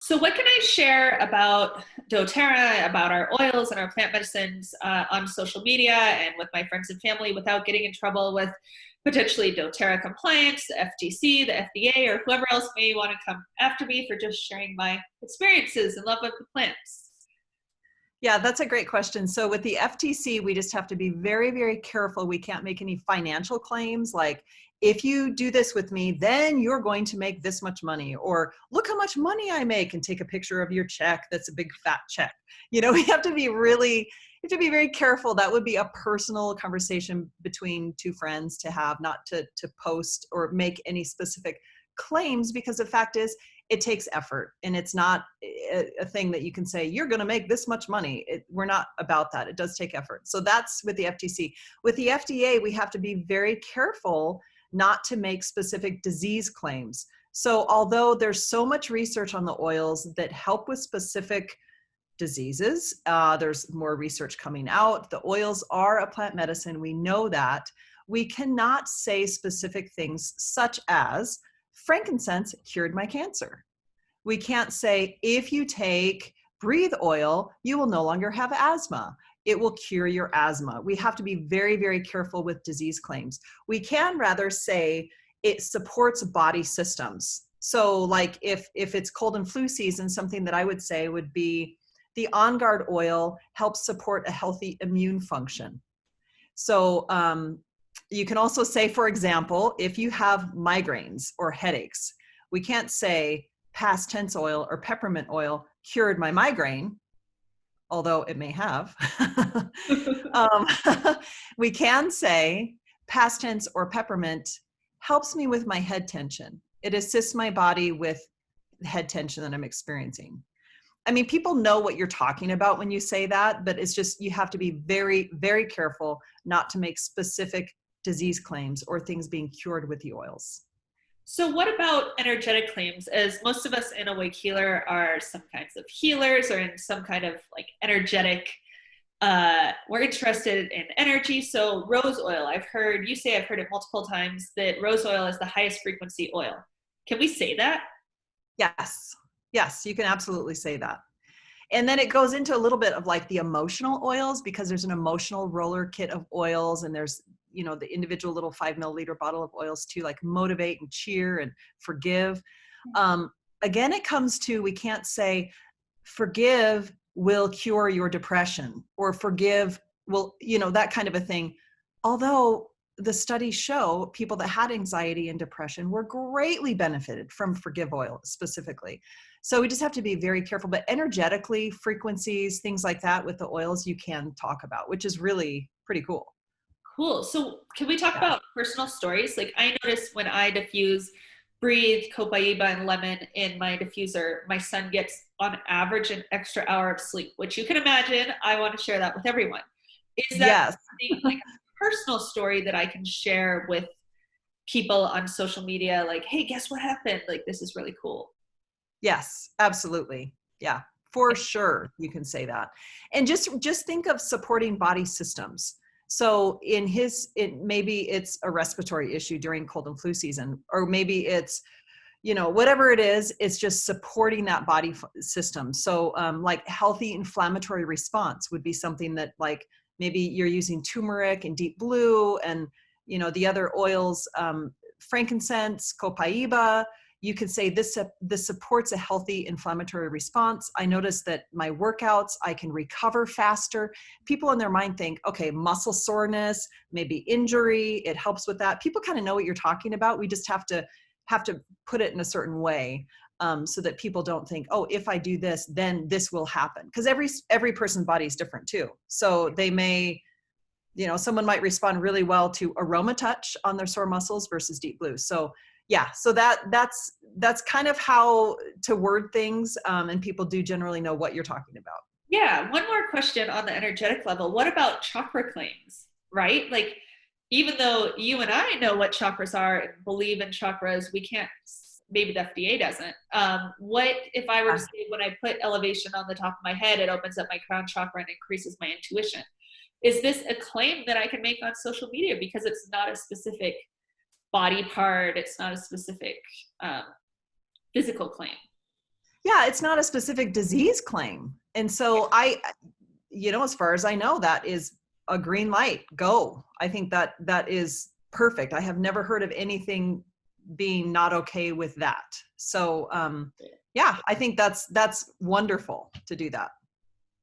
So, what can I share about doTERRA, about our oils and our plant medicines on social media and with my friends and family without getting in trouble with potentially doTERRA compliance, the FTC, the FDA, or whoever else may want to come after me for just sharing my experiences and love of the plants? Yeah, that's a great question. So with the FTC, we just have to be very, very careful. We can't make any financial claims like, if you do this with me, then you're going to make this much money, or look how much money I make and take a picture of your check. That's a big fat check. We have to be very careful. That would be a personal conversation between two friends to have, not to post or make any specific claims, because the fact is it takes effort, and it's not a thing that you can say you're going to make this much money. We're not about that. It does take effort. So that's with the FTC. With the FDA, we have to be very careful not to make specific disease claims. So although there's so much research on the oils that help with specific diseases, there's more research coming out. The oils are a plant medicine. We know that. We cannot say specific things such as frankincense cured my cancer. We can't say, if you take breathe oil, you will no longer have asthma. It will cure your asthma. We have to be very, very careful with disease claims. We can rather say it supports body systems. So like if it's cold and flu season, something that I would say would be the On Guard oil helps support a healthy immune function. So you can also say, for example, if you have migraines or headaches, we can't say past tense oil or peppermint oil cured my migraine, although it may have. um, we can say past tense or peppermint helps me with my head tension. It assists my body with head tension that I'm experiencing. I mean, people know what you're talking about when you say that, but it's just, you have to be very, very careful not to make specific disease claims or things being cured with the oils. So, what about energetic claims? As most of us in Awake Healer are some kinds of healers or in some kind of like energetic, we're interested in energy. So, rose oil, I've heard it multiple times that rose oil is the highest frequency oil. Can we say that? Yes. Yes, you can absolutely say that. And then it goes into a little bit of like the emotional oils, because there's an emotional roller kit of oils, and there's, the individual little 5 milliliter bottle of oils to like motivate and cheer and forgive. Again, it comes to, we can't say forgive will cure your depression, or forgive will, that kind of a thing. Although the studies show people that had anxiety and depression were greatly benefited from forgive oil specifically. So we just have to be very careful, but energetically, frequencies, things like that with the oils you can talk about, which is really pretty cool. Cool. So, can we talk Yeah. about personal stories? Like, I notice when I diffuse breathe, copaiba, and lemon in my diffuser, my son gets on average an extra hour of sleep, which you can imagine. I want to share that with everyone. Is that Yes. something like a personal story that I can share with people on social media? Like, hey, guess what happened? Like, this is really cool. Yes, absolutely. Yeah, for sure. You can say that. And just think of supporting body systems. So maybe it's a respiratory issue during cold and flu season, or maybe it's, whatever it is, it's just supporting that body system. So like healthy inflammatory response would be something that, like, maybe you're using turmeric and deep blue and, the other oils, frankincense, copaiba. You could say this supports a healthy inflammatory response. I notice that my workouts, I can recover faster. People in their mind think, okay, muscle soreness, maybe injury, it helps with that. People kind of know what you're talking about. We just have to put it in a certain way, so that people don't think, oh, if I do this, then this will happen. Because every person's body is different too. So they may, someone might respond really well to aroma touch on their sore muscles versus deep blue. So yeah, so that's kind of how to word things, and people do generally know what you're talking about. Yeah, one more question on the energetic level. What about chakra claims, right? Like, even though you and I know what chakras are and believe in chakras, we can't, maybe the FDA doesn't. What if I were to say, when I put elevation on the top of my head, it opens up my crown chakra and increases my intuition? Is this a claim that I can make on social media because it's not a specific body part, it's not a specific physical claim? Yeah, it's not a specific disease claim. And so as far as I know, that is a green light. Go. I think that is perfect. I have never heard of anything being not okay with that. So yeah, I think that's wonderful to do that.